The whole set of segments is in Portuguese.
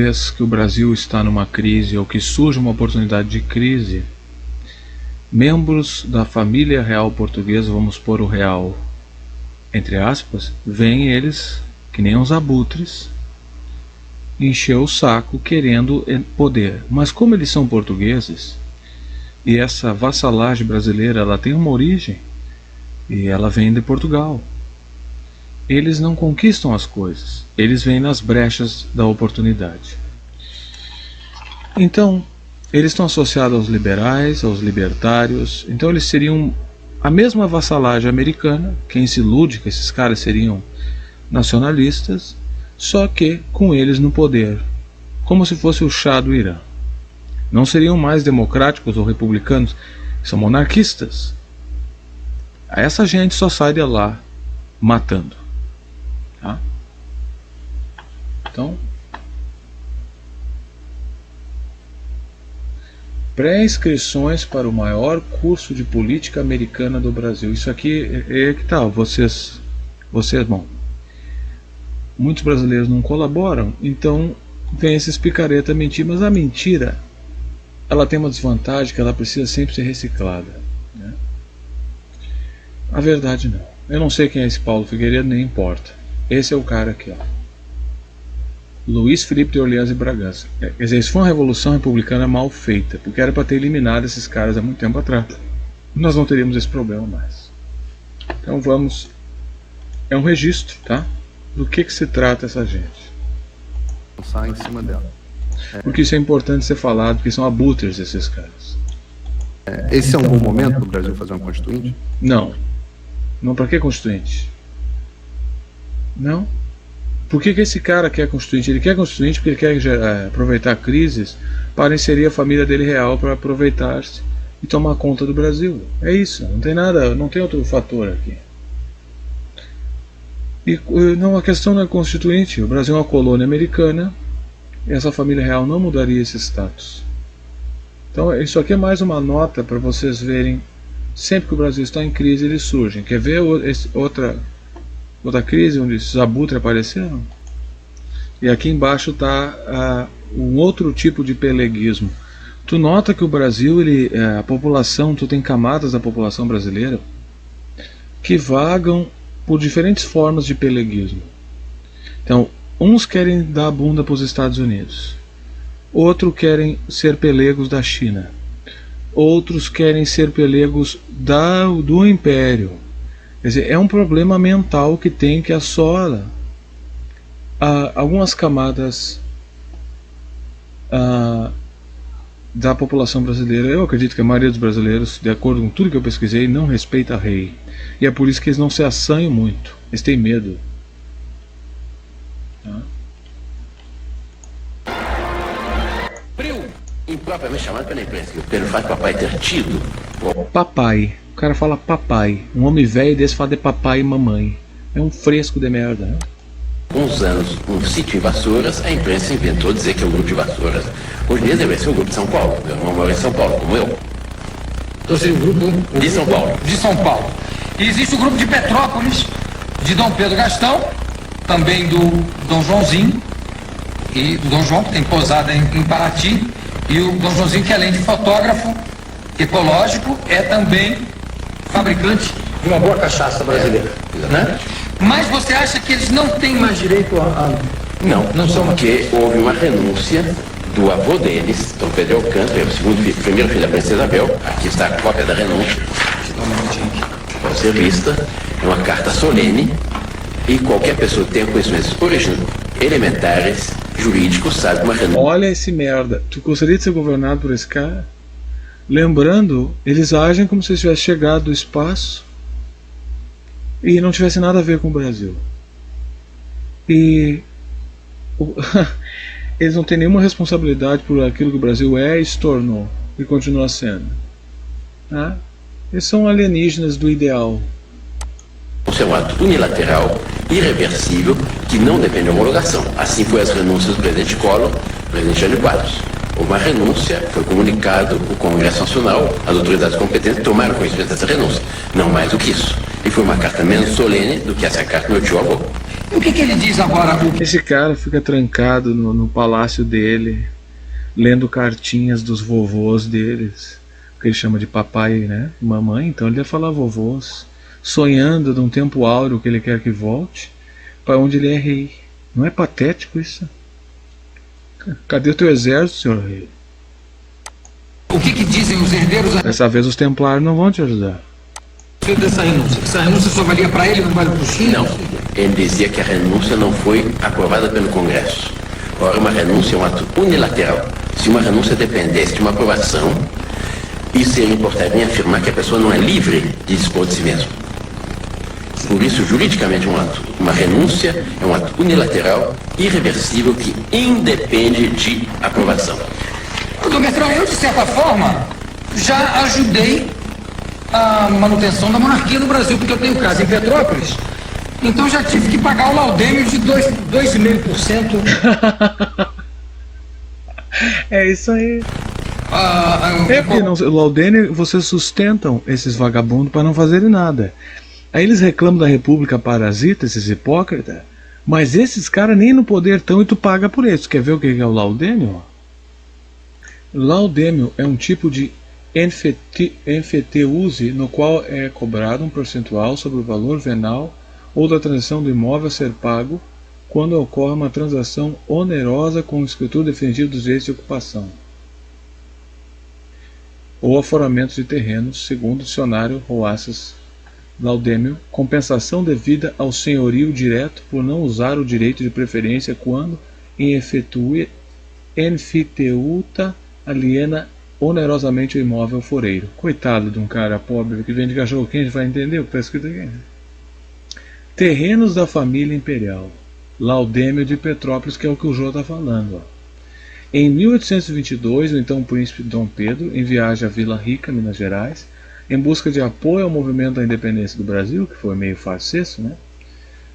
Vez que o Brasil está numa crise ou que surge uma oportunidade de crise, membros da família real portuguesa, vamos pôr o real entre aspas, vêm eles, que nem uns abutres, encher o saco querendo poder. Mas como eles são portugueses, e essa vassalagem brasileira ela tem uma origem, e ela vem de Portugal, eles não conquistam as coisas, eles vêm nas brechas da oportunidade. Então, eles estão associados aos liberais, aos libertários, então eles seriam a mesma vassalagem americana. Quem se ilude que esses caras seriam nacionalistas, só que com eles no poder, como se fosse o Shah do Irã. Não seriam mais democráticos ou republicanos, são monarquistas. Essa gente só sai de lá matando. Tá? Então, pré-inscrições para o maior curso de política americana do Brasil. Isso aqui é que tal? Vocês, bom, muitos brasileiros não colaboram, então vem esses picareta mentir, mas a mentira, ela tem uma desvantagem que ela precisa sempre ser reciclada, né? A verdade não. Eu não sei quem é esse Paulo Figueiredo, nem importa. Esse é o cara aqui, ó. Luiz Felipe de Orleans e Bragança. Quer dizer, isso foi uma revolução republicana mal feita, porque era para ter eliminado esses caras há muito tempo atrás. Nós não teríamos esse problema mais. Então vamos... É um registro, tá? Do que se trata essa gente. Sai em cima dela. Porque isso é importante ser falado, porque são abutres esses caras. Esse é um bom momento para o Brasil fazer uma constituinte? Não. Não, para que constituinte? Não. Por que esse cara quer constituinte? Ele quer constituinte porque ele quer aproveitar crises para inserir a família dele real, para aproveitar-se e tomar conta do Brasil. É isso, não tem nada, não tem outro fator aqui. E não, a questão não é constituinte. O Brasil é uma colônia americana, e essa família real não mudaria esse status. Então isso aqui é mais uma nota para vocês verem, sempre que o Brasil está em crise eles surgem. Quer ver outra crise onde esses abutres apareceram? E aqui embaixo está um outro tipo de peleguismo. Tu nota que o Brasil, a população, tu tem camadas da população brasileira que vagam por diferentes formas de peleguismo. Então, uns querem dar a bunda para os Estados Unidos, outros querem ser pelegos da China, outros querem ser pelegos do Império. Quer dizer, é um problema mental que tem, que assola algumas camadas da população brasileira. Eu acredito que a maioria dos brasileiros, de acordo com tudo que eu pesquisei, não respeita rei. E é por isso que eles não se assanham muito. Eles têm medo. Tá? Impropriamente chamado pela imprensa, pelo fato de papai ter tido. Papai. O cara fala papai. Um homem velho desse fala de papai e mamãe. É um fresco de merda, né? Com uns anos, um sítio em Vassouras, a imprensa inventou dizer que é um grupo de Vassouras. Hoje em dia deve ser um grupo de São Paulo. Meu irmão mora em São Paulo, como eu. Então seria um grupo De São Paulo. de São Paulo. E existe o grupo de Petrópolis, de Dom Pedro Gastão, também do Dom Joãozinho, e do Dom João, que tem posada em Paraty, e o Dom Joãozinho, que além de fotógrafo ecológico, é também fabricante de uma boa cachaça brasileira. Né? Mas você acha que eles não têm mais direito a... Não são porque houve uma renúncia do avô deles, Dom Pedro Alcântara, o primeiro filho da princesa Isabel. Aqui está a cópia da renúncia. Pode ser vista, é uma carta solene, e qualquer pessoa que tenha conhecimentos elementares, jurídicos, sabe uma renúncia. Olha esse merda. Tu gostaria de ser governado por esse cara? Lembrando, eles agem como se eles tivessem chegado do espaço e não tivesse nada a ver com o Brasil. E eles não têm nenhuma responsabilidade por aquilo que o Brasil é e se tornou e continua sendo. Tá? Eles são alienígenas do ideal. Isso é um ato unilateral, irreversível, que não depende de homologação. Assim foi as renúncias do presidente Collor, do presidente Jânio Quadros. Houve uma renúncia, foi comunicado o Congresso Nacional, as autoridades competentes tomaram conhecimento dessa renúncia. Não mais do que isso. E foi uma carta menos solene do que essa carta do meu tio avô. O que ele diz agora? Esse cara fica trancado no palácio dele, lendo cartinhas dos vovôs deles, que ele chama de papai, né, mamãe, então ele deve falar vovôs, sonhando de um tempo áureo que ele quer que volte, para onde ele é rei. Não é patético isso? Cadê o teu exército, senhor rei? O que dizem os herdeiros Dessa vez os templários não vão te ajudar. dessa renúncia? Essa renúncia só valia para ele, não vale para o Chile? Não, ele dizia que a renúncia não foi aprovada pelo Congresso. Ora, uma renúncia é um ato unilateral. Se uma renúncia dependesse de uma aprovação, isso importaria em afirmar que a pessoa não é livre de dispor de si mesma. Por isso, juridicamente, uma renúncia é um ato unilateral, irreversível, que independe de aprovação. Doutor Bertrand, eu, de certa forma, já ajudei a manutenção da monarquia no Brasil, porque eu tenho casa em Petrópolis. Então já tive que pagar o laudêmio de 2,5%. É isso aí. Porque o laudêmio, vocês sustentam esses vagabundos para não fazerem nada. Aí eles reclamam da república parasita, esses hipócritas, mas esses caras nem no poder estão e tu paga por isso. Quer ver o que é o laudêmio? Laudêmio é um tipo de enfeteuse no qual é cobrado um percentual sobre o valor venal ou da transação do imóvel a ser pago quando ocorre uma transação onerosa com o escritor definitivo dos direitos de ocupação ou aforamento de terrenos, segundo o dicionário Roaças. Laudêmio, compensação devida ao senhorio direto por não usar o direito de preferência quando em enfiteuta aliena onerosamente o imóvel foreiro. Coitado de um cara pobre que vende cachorro quente, vai entender o que está escrito aqui. Terrenos da família imperial. Laudêmio de Petrópolis, que é o que o Jô está falando. Ó. Em 1822, o então príncipe Dom Pedro, em viagem à Vila Rica, Minas Gerais, em busca de apoio ao movimento da independência do Brasil, que foi meio farsesco, né?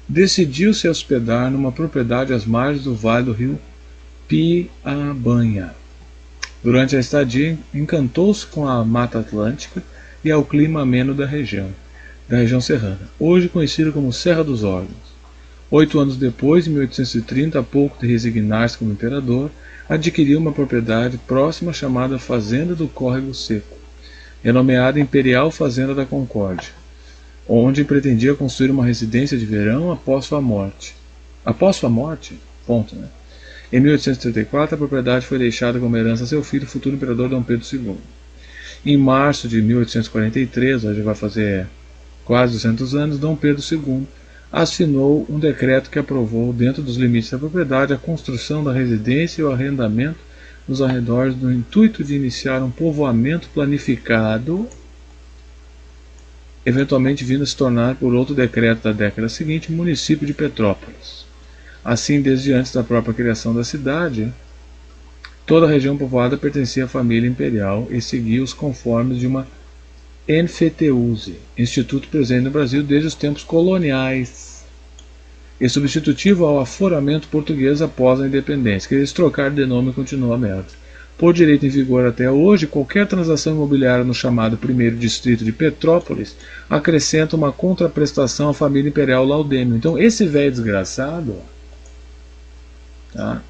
Decidiu se hospedar numa propriedade às margens do vale do rio Piabanha. Durante a estadia, encantou-se com a Mata Atlântica e ao clima ameno da região serrana, hoje conhecida como Serra dos Órgãos. 8 anos depois, em 1830, a pouco de resignar-se como imperador, adquiriu uma propriedade próxima chamada Fazenda do Córrego Seco, renomeada Imperial Fazenda da Concórdia, onde pretendia construir uma residência de verão após sua morte. Após sua morte? Ponto, né? Em 1834, a propriedade foi deixada como herança a seu filho, futuro imperador Dom Pedro II. Em março de 1843, hoje vai fazer quase 200 anos, Dom Pedro II assinou um decreto que aprovou, dentro dos limites da propriedade, a construção da residência e o arrendamento nos arredores, no intuito de iniciar um povoamento planificado, eventualmente vindo a se tornar, por outro decreto da década seguinte, município de Petrópolis. Assim, desde antes da própria criação da cidade, toda a região povoada pertencia à família imperial e seguia os conformes de uma enfeteuse, instituto presente no Brasil desde os tempos coloniais, e substitutivo ao aforamento português após a independência, que eles trocaram de nome e continuou a merda. Por direito em vigor até hoje, qualquer transação imobiliária no chamado primeiro distrito de Petrópolis acrescenta uma contraprestação à família imperial Laudêmio. Então esse velho desgraçado, tá?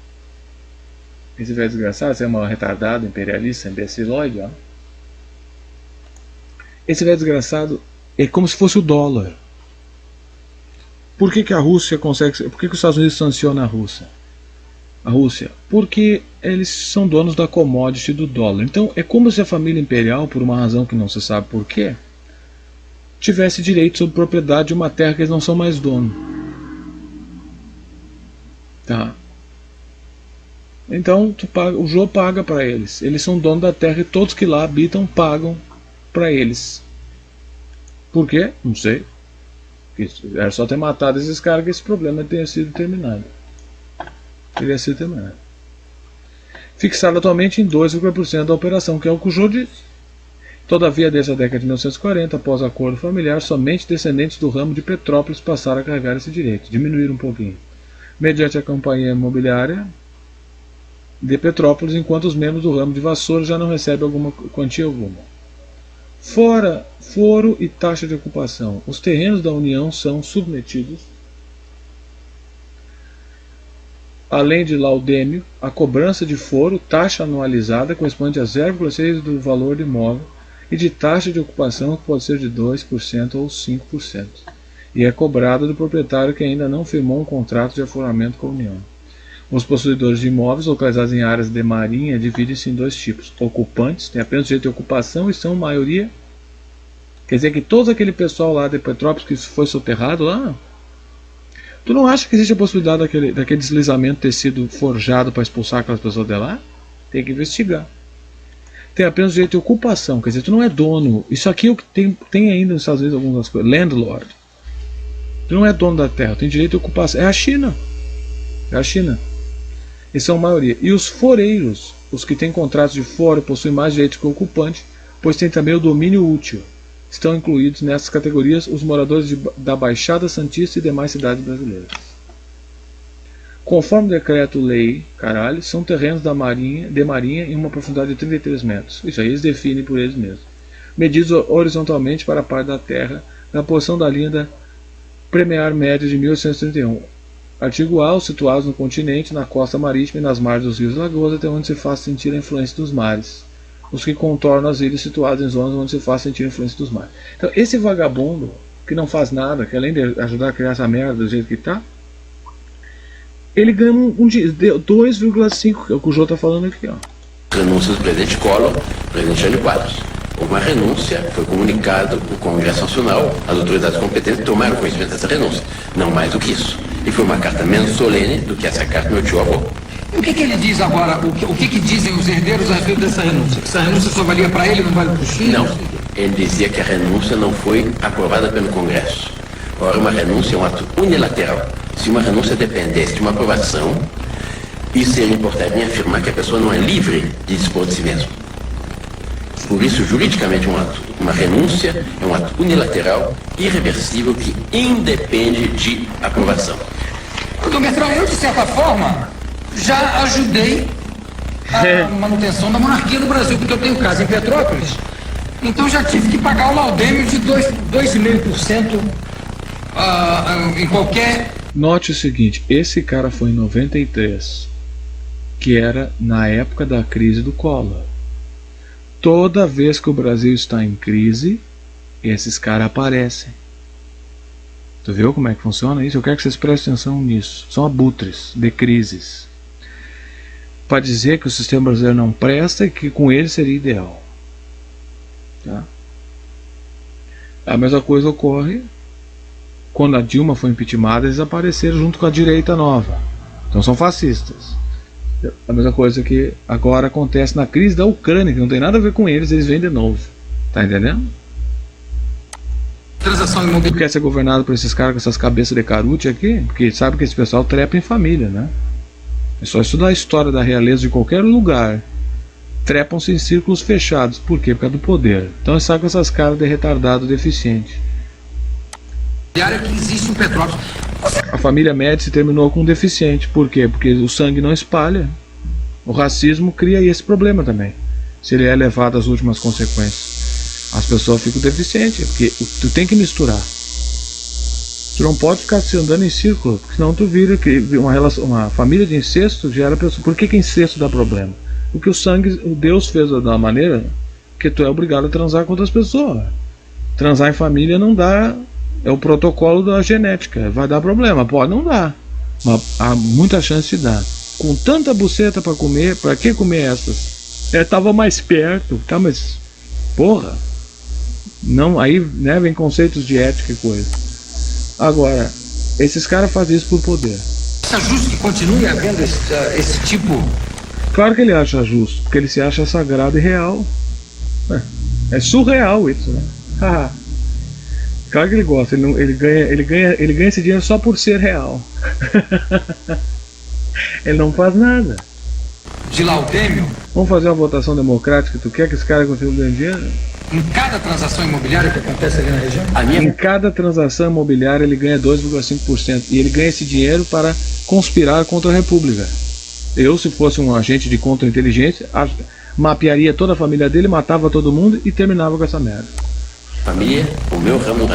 Esse velho desgraçado, você é uma retardada, imperialista, imbecilóide, ó. Esse velho desgraçado é como se fosse o dólar. Por que a Rússia consegue... Por que os Estados Unidos sancionam a Rússia? Porque eles são donos da commodity do dólar. Então é como se a família imperial, por uma razão que não se sabe porquê, tivesse direito sobre propriedade de uma terra que eles não são mais dono. Tá? Então o Jô paga para eles. Eles são donos da terra e todos que lá habitam pagam para eles. Por quê? Não sei. Era só ter matado esses caras que esse problema tenha sido terminado. Teria sido terminado. Fixado atualmente em 2,% da operação, que é o que o Jô diz. Todavia, desde a década de 1940, após acordo familiar, somente descendentes do ramo de Petrópolis passaram a carregar esse direito. Diminuíram um pouquinho. Mediante a companhia imobiliária de Petrópolis, enquanto os membros do ramo de Vassoura já não recebem alguma quantia alguma. Fora foro e taxa de ocupação, os terrenos da União são submetidos além de laudêmio, a cobrança de foro, taxa anualizada correspondente a 0,6% do valor do imóvel e de taxa de ocupação que pode ser de 2% ou 5%, e é cobrada do proprietário que ainda não firmou um contrato de aforramento com a União. Os possuidores de imóveis localizados em áreas de marinha dividem-se em dois tipos. Ocupantes, têm apenas direito de ocupação e são maioria. Quer dizer que todo aquele pessoal lá de Petrópolis que foi soterrado lá, tu não acha que existe a possibilidade daquele deslizamento ter sido forjado para expulsar aquelas pessoas de lá? Tem que investigar. Tem apenas direito de ocupação, quer dizer, tu não é dono. Isso aqui é o que tem ainda nos Estados Unidos algumas coisas. Landlord. Tu não é dono da terra, tem direito de ocupação. É a China. É a China. E são a maioria. E os foreiros, os que têm contratos de foro, possuem mais direitos que o ocupante, pois tem também o domínio útil. Estão incluídos nessas categorias os moradores da Baixada Santista e demais cidades brasileiras. Conforme o decreto-lei, são terrenos de marinha em uma profundidade de 33 metros. Isso aí eles definem por eles mesmos. Medidos horizontalmente para a parte da terra, na posição da linha da Premiar Média de 1831. Artigo A, os situados no continente, na costa marítima e nas margens dos rios e lagoas, até onde se faz sentir a influência dos mares. Os que contornam as ilhas situadas em zonas onde se faz sentir a influência dos mares. Então, esse vagabundo que não faz nada, que além de ajudar a criar essa merda do jeito que está, ele ganha 2,5, que é o que o Jô está falando aqui. Ó. Renúncia do presidente Collor, presidente Jânio Quadros. Houve uma renúncia, foi comunicado o Congresso Nacional, as autoridades competentes tomaram conhecimento dessa renúncia. Não mais do que isso. E foi uma carta menos solene do que essa carta do meu tio avô. O que ele diz agora? O que dizem os herdeiros a respeito dessa renúncia? Que essa renúncia só valia para ele, não vale para os filhos? Não. Ele dizia que a renúncia não foi aprovada pelo Congresso. Ora, uma renúncia é um ato unilateral. Se uma renúncia dependesse de uma aprovação, isso seria importante em afirmar que a pessoa não é livre de dispor de si mesma. Por isso, juridicamente, uma renúncia é um ato unilateral, irreversível, que independe de aprovação. Doutor Bertrand, eu, de certa forma, já ajudei a manutenção da monarquia no Brasil, porque eu tenho casa em Petrópolis, então já tive que pagar o laudêmio de 2,5% em qualquer... Note o seguinte, esse cara foi em 93, que era na época da crise do Collor. Toda vez que o Brasil está em crise, esses caras aparecem. Tu viu como é que funciona isso? Eu quero que vocês prestem atenção nisso. São abutres de crises. Para dizer que o sistema brasileiro não presta e que com ele seria ideal. Tá? A mesma coisa ocorre quando a Dilma foi impeachmentada, eles apareceram junto com a direita nova. Então são fascistas. A mesma coisa que agora acontece na crise da Ucrânia, que não tem nada a ver com eles vêm de novo. Tá entendendo? Transação imobiliária. Tu quer ser governado por esses caras com essas cabeças de carute aqui? Porque sabe que esse pessoal trepa em família, né? É só estudar a história da realeza de qualquer lugar. Trepam-se em círculos fechados. Por quê? Por causa do poder. Então sabe com essas caras de retardado deficiente. Que existe em Petrópolis. A família Médici terminou com um deficiente. Por quê? Porque o sangue não espalha. O racismo cria esse problema também. Se ele é levado às últimas consequências, as pessoas ficam deficientes. Porque tu tem que misturar. Tu não pode ficar se andando em círculo, porque senão tu vira que uma família de incesto gera pessoa. Por que incesto dá problema? Porque o Deus fez da maneira que tu é obrigado a transar com outras pessoas. Transar em família não dá. É o protocolo da genética. Vai dar problema? Pode não dar. Mas há muita chance de dar. Com tanta buceta para comer, para que comer essas? Tava mais perto. Tá, mas... Porra. Não, aí né, vem conceitos de ética e coisa. Agora, esses caras fazem isso por poder. Acha justo que continue havendo esse tipo? Claro que ele acha justo. Porque ele se acha sagrado e real. É surreal isso, né? Haha. Claro que ele gosta, ele ganha esse dinheiro só por ser real. Ele não faz nada. De laudêmio? Vamos fazer uma votação democrática. Tu quer que esse cara continue ganhando dinheiro? Em cada transação imobiliária que acontece ali na região? Em cada transação imobiliária ele ganha 2,5%. E ele ganha esse dinheiro para conspirar contra a República. Eu, se fosse um agente de contra-inteligência, mapearia toda a família dele, matava todo mundo e terminava com essa merda. Família, o meu ramo